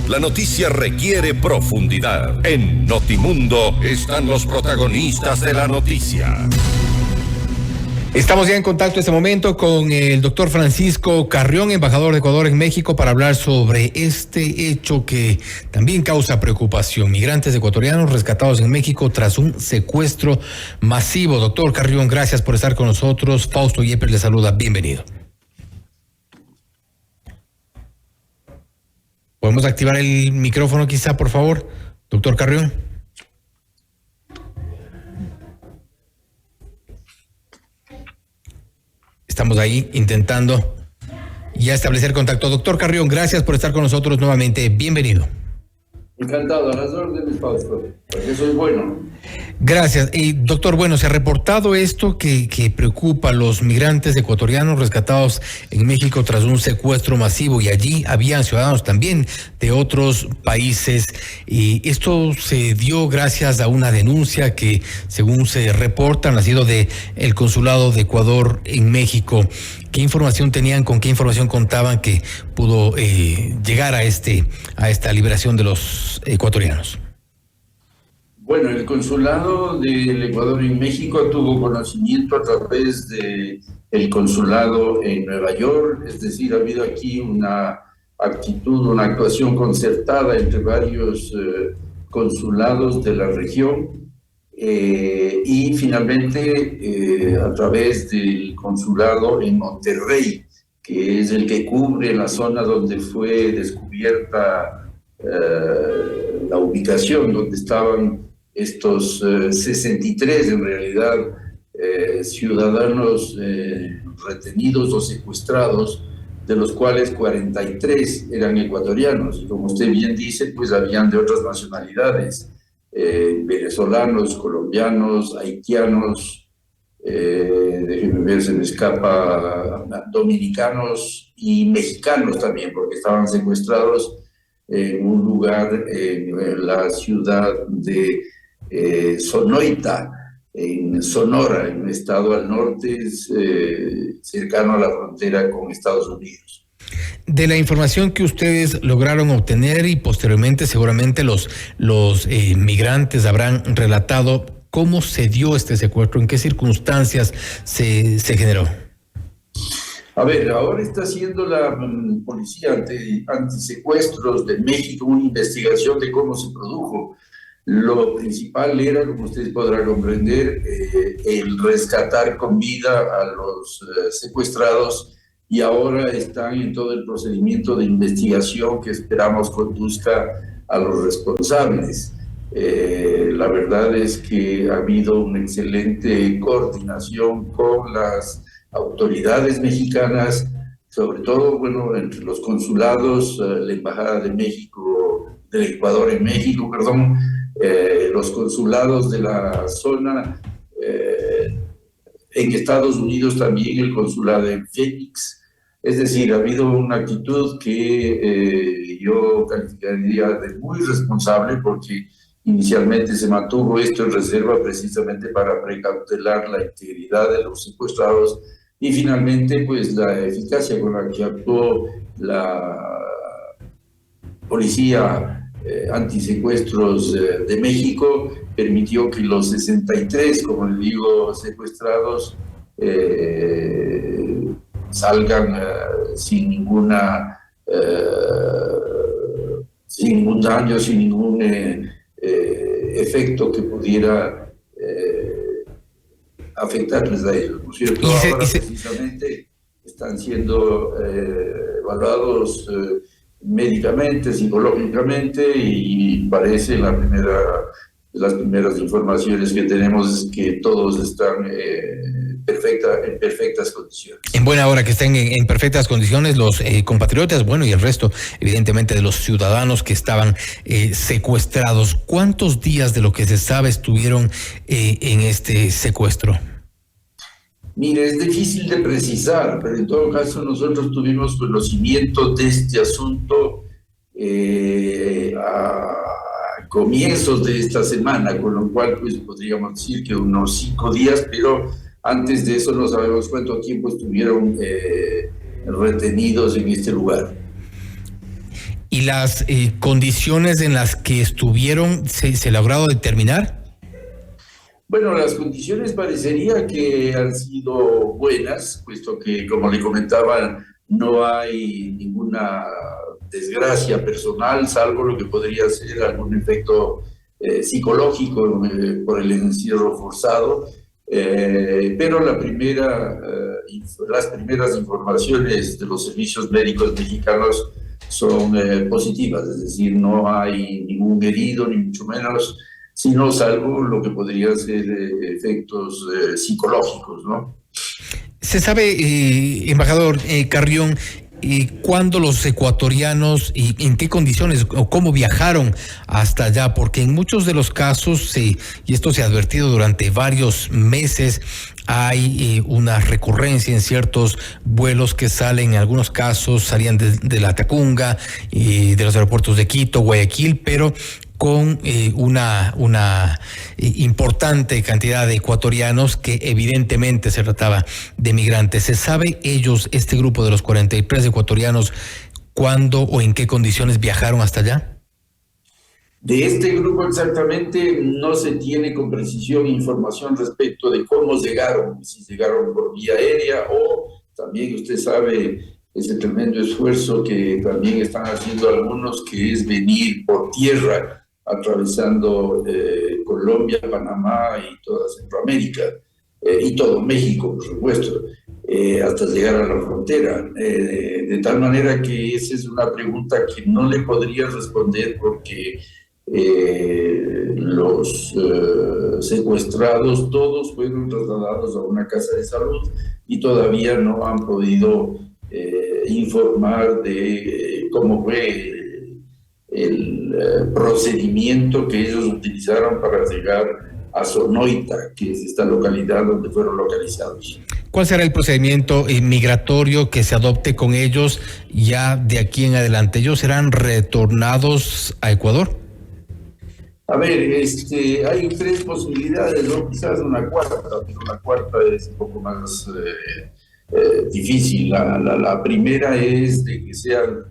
La noticia requiere profundidad. En Notimundo están los protagonistas de la noticia. Estamos ya en contacto en este momento con el doctor Francisco Carrión, embajador de Ecuador en México, para hablar sobre este hecho que también causa preocupación. Migrantes ecuatorianos rescatados en México tras un secuestro masivo. Doctor Carrión, gracias por estar con nosotros. Fausto Yepes le saluda. Bienvenido. ¿Podemos activar el micrófono quizá, por favor, doctor Carrión? Estamos ahí intentando ya establecer contacto. Doctor Carrión, gracias por estar con nosotros nuevamente. Bienvenido. Encantado, a las órdenes, Fausto, porque soy bueno. Gracias. Doctor, bueno, se ha reportado esto que preocupa a los migrantes ecuatorianos rescatados en México tras un secuestro masivo, y allí habían ciudadanos también de otros países. Y esto se dio gracias a una denuncia que, según se reporta, ha nacido de el Consulado de Ecuador en México. ¿Qué información tenían, con qué información contaban que pudo llegar a esta liberación de los ecuatorianos? Bueno, el Consulado del Ecuador en México tuvo conocimiento a través del Consulado en Nueva York, es decir, ha habido aquí una actuación concertada entre varios consulados de la región. Y finalmente a través del consulado en Monterrey, que es el que cubre la zona donde fue descubierta la ubicación donde estaban estos 63 en realidad ciudadanos retenidos o secuestrados, de los cuales 43 eran ecuatorianos, y como usted bien dice, pues habían de otras nacionalidades. Venezolanos, colombianos, haitianos, déjenme ver, se me escapa, dominicanos y mexicanos también, porque estaban secuestrados en un lugar en la ciudad de Sonoita, en Sonora, en un estado al norte, cercano a la frontera con Estados Unidos. De la información que ustedes lograron obtener, y posteriormente seguramente los migrantes habrán relatado, ¿cómo se dio este secuestro? ¿En qué circunstancias se generó? A ver, ahora está haciendo la Policía Antisecuestros de México una investigación de cómo se produjo. Lo principal era, como ustedes podrán comprender, el rescatar con vida a los secuestrados, y ahora están en todo el procedimiento de investigación que esperamos conduzca a los responsables. La verdad es que ha habido una excelente coordinación con las autoridades mexicanas, sobre todo, bueno, entre los consulados, la Embajada de México, del Ecuador en México, perdón, los consulados de la zona, en Estados Unidos también el consulado en Phoenix. Es decir, ha habido una actitud que yo calificaría de muy responsable, porque inicialmente se mantuvo esto en reserva precisamente para precautelar la integridad de los secuestrados, y finalmente pues la eficacia con la que actuó la Policía Antisecuestros de México permitió que los 63, como le digo, secuestrados salgan sin ningún daño, sin ningún efecto que pudiera afectarles a ellos, ¿no es cierto? Ahora precisamente están siendo evaluados médicamente, psicológicamente, y parece las primeras informaciones que tenemos es que todos están en perfectas condiciones. En buena hora que estén en perfectas condiciones los compatriotas, bueno, y el resto, evidentemente, de los ciudadanos que estaban secuestrados. ¿Cuántos días, de lo que se sabe, estuvieron en este secuestro? Mire, es difícil de precisar, pero en todo caso nosotros tuvimos conocimiento de este asunto a comienzos de esta semana, con lo cual pues podríamos decir que unos 5 días, pero antes de eso no sabemos cuánto tiempo estuvieron retenidos en este lugar. ¿Y las condiciones en las que estuvieron se logrado determinar? Bueno, las condiciones parecería que han sido buenas, puesto que, como le comentaba, no hay ninguna desgracia personal, salvo lo que podría ser algún efecto psicológico por el encierro forzado. Pero las primeras informaciones de los servicios médicos mexicanos son positivas, es decir, no hay ningún herido, ni mucho menos, sino salvo lo que podrían ser efectos psicológicos, ¿no? Se sabe, embajador Carrión, cuándo los ecuatorianos y en qué condiciones o cómo viajaron hasta allá, porque en muchos de los casos, y esto se ha advertido durante varios meses, hay una recurrencia en ciertos vuelos que salen, en algunos casos salían de la Tacunga y de los aeropuertos de Quito, Guayaquil, pero con una importante cantidad de ecuatorianos que evidentemente se trataba de migrantes. ¿Se sabe este grupo de los 43 ecuatorianos, cuándo o en qué condiciones viajaron hasta allá? De este grupo exactamente no se tiene con precisión información respecto de cómo llegaron, si llegaron por vía aérea o también usted sabe ese tremendo esfuerzo que también están haciendo algunos, que es venir por tierra atravesando Colombia, Panamá y toda Centroamérica y todo México, por supuesto, hasta llegar a la frontera. De tal manera que esa es una pregunta que no le podría responder porque los secuestrados todos fueron trasladados a una casa de salud y todavía no han podido informar de cómo fue el procedimiento que ellos utilizaron para llegar a Sonoita, que es esta localidad donde fueron localizados. ¿Cuál será el procedimiento migratorio que se adopte con ellos ya de aquí en adelante? ¿Ellos serán retornados a Ecuador? A ver, hay tres posibilidades, ¿no? Quizás una cuarta, pero la cuarta es un poco más difícil. La primera es de que sean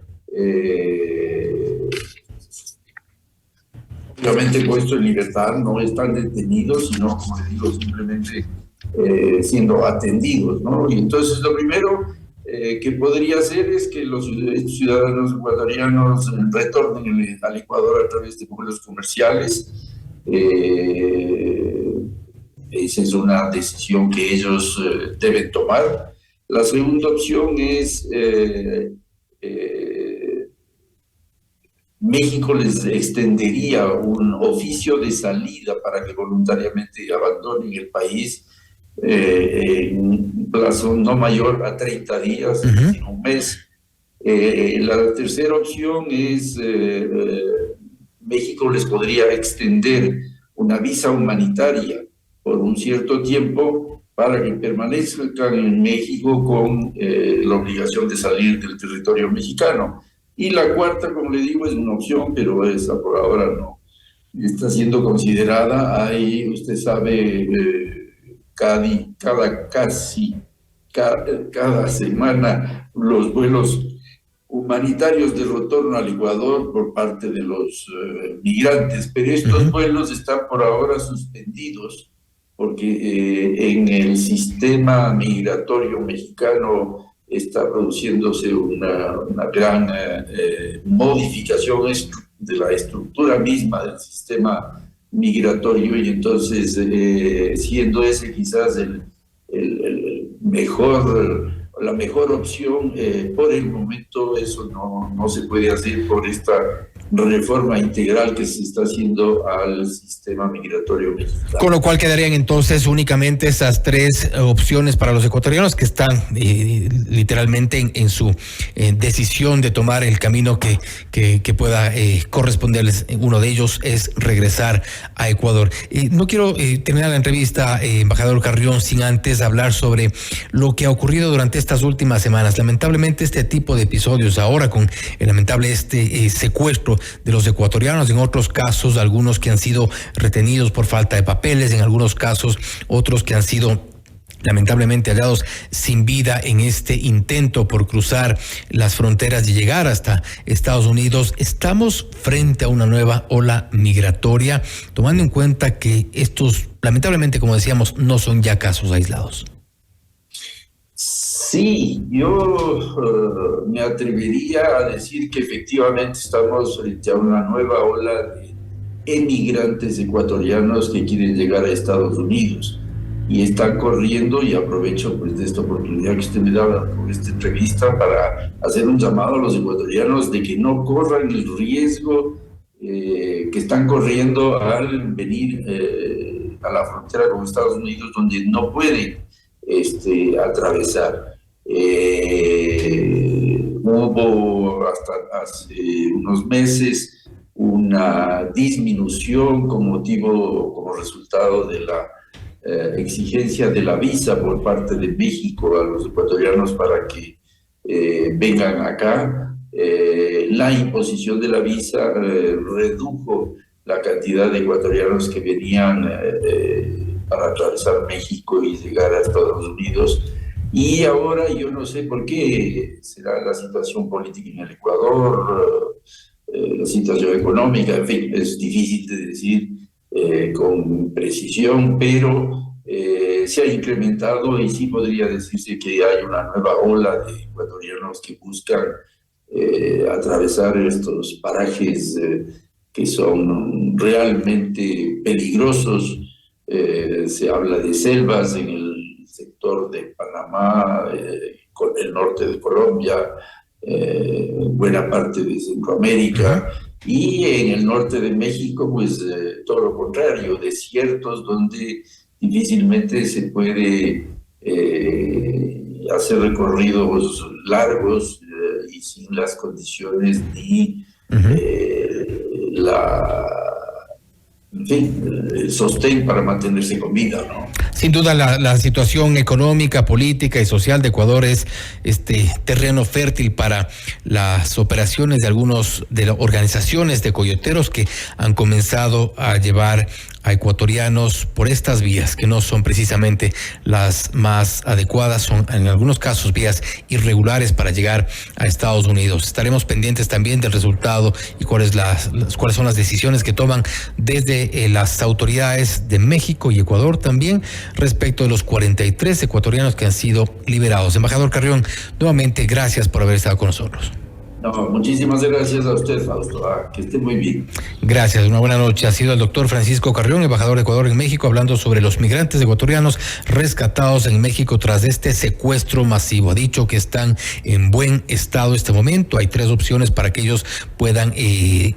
obviamente puestos en libertad, no están detenidos, sino, como les digo, simplemente siendo atendidos, ¿no? Y entonces lo primero que podría hacer es que los ciudadanos ecuatorianos retornen al Ecuador a través de vuelos comerciales. Esa es una decisión que ellos deben tomar. La segunda opción es México les extendería un oficio de salida para que voluntariamente abandonen el país en un plazo no mayor a 30 días, es decir, un mes. La tercera opción es México les podría extender una visa humanitaria por un cierto tiempo para que permanezcan en México con la obligación de salir del territorio mexicano. Y la cuarta, como le digo, es una opción, pero esa por ahora no está siendo considerada. Ahí, usted sabe, cada semana los vuelos humanitarios de retorno al Ecuador por parte de los migrantes, pero estos vuelos están por ahora suspendidos porque en el sistema migratorio mexicano está produciéndose una gran modificación de la estructura misma del sistema migratorio y entonces siendo ese quizás la mejor opción, por el momento eso no se puede hacer por esta reforma integral que se está haciendo al sistema migratorio mexicano. Con lo cual quedarían entonces únicamente esas tres opciones para los ecuatorianos que están literalmente en su decisión de tomar el camino que pueda corresponderles. Uno de ellos es regresar a Ecuador. No quiero terminar la entrevista, embajador Carrión, sin antes hablar sobre lo que ha ocurrido durante estas últimas semanas. Lamentablemente este tipo de episodios, ahora con el lamentable secuestro de los ecuatorianos, en otros casos algunos que han sido retenidos por falta de papeles, en algunos casos otros que han sido lamentablemente hallados sin vida en este intento por cruzar las fronteras y llegar hasta Estados Unidos. Estamos frente a una nueva ola migratoria, tomando en cuenta que estos, lamentablemente, como decíamos, no son ya casos aislados. Sí, yo me atrevería a decir que efectivamente estamos frente a una nueva ola de emigrantes ecuatorianos que quieren llegar a Estados Unidos y están corriendo, y aprovecho pues de esta oportunidad que usted me da con esta entrevista para hacer un llamado a los ecuatorianos de que no corran el riesgo que están corriendo al venir a la frontera con Estados Unidos, donde no pueden atravesar. Hubo hasta hace unos meses una disminución como resultado de la exigencia de la visa por parte de México a los ecuatorianos para que vengan acá. La imposición de la visa redujo la cantidad de ecuatorianos que venían para atravesar México y llegar a Estados Unidos. Y ahora yo no sé por qué será la situación política en el Ecuador, la situación económica, en fin, es difícil de decir con precisión, pero se ha incrementado y sí podría decirse que hay una nueva ola de ecuatorianos que buscan atravesar estos parajes que son realmente peligrosos. Se habla de selvas en el sector de Panamá, con el norte de Colombia, buena parte de Centroamérica, y en el norte de México, pues todo lo contrario, desiertos donde difícilmente se puede hacer recorridos largos y sin las condiciones ni el sostén para mantenerse con vida, ¿no? Sin duda la situación económica, política y social de Ecuador es terreno fértil para las operaciones de algunos de las organizaciones de coyoteros que han comenzado a llevar a ecuatorianos por estas vías que no son precisamente las más adecuadas, son en algunos casos vías irregulares para llegar a Estados Unidos. Estaremos pendientes también del resultado y cuáles son las decisiones que toman desde las autoridades de México y Ecuador también respecto de los 43 ecuatorianos que han sido liberados. Embajador Carrión, nuevamente gracias por haber estado con nosotros. No, muchísimas gracias a usted, Fausto. Que esté muy bien. Gracias, una buena noche. Ha sido el doctor Francisco Carrión, embajador de Ecuador en México, hablando sobre los migrantes ecuatorianos rescatados en México tras este secuestro masivo. Ha dicho que están en buen estado en este momento. Hay 3 opciones para que ellos puedan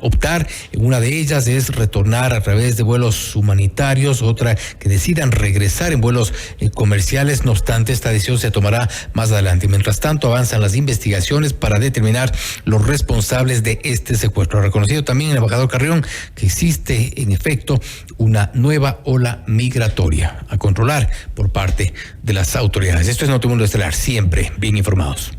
optar. Una de ellas es retornar a través de vuelos humanitarios, otra que decidan regresar en vuelos comerciales. No obstante, esta decisión se tomará más adelante. Mientras tanto, avanzan las investigaciones para determinar los responsables de este secuestro. Ha reconocido también el embajador Carrión que existe en efecto una nueva ola migratoria a controlar por parte de las autoridades. Esto es Notimundo Estelar, siempre bien informados.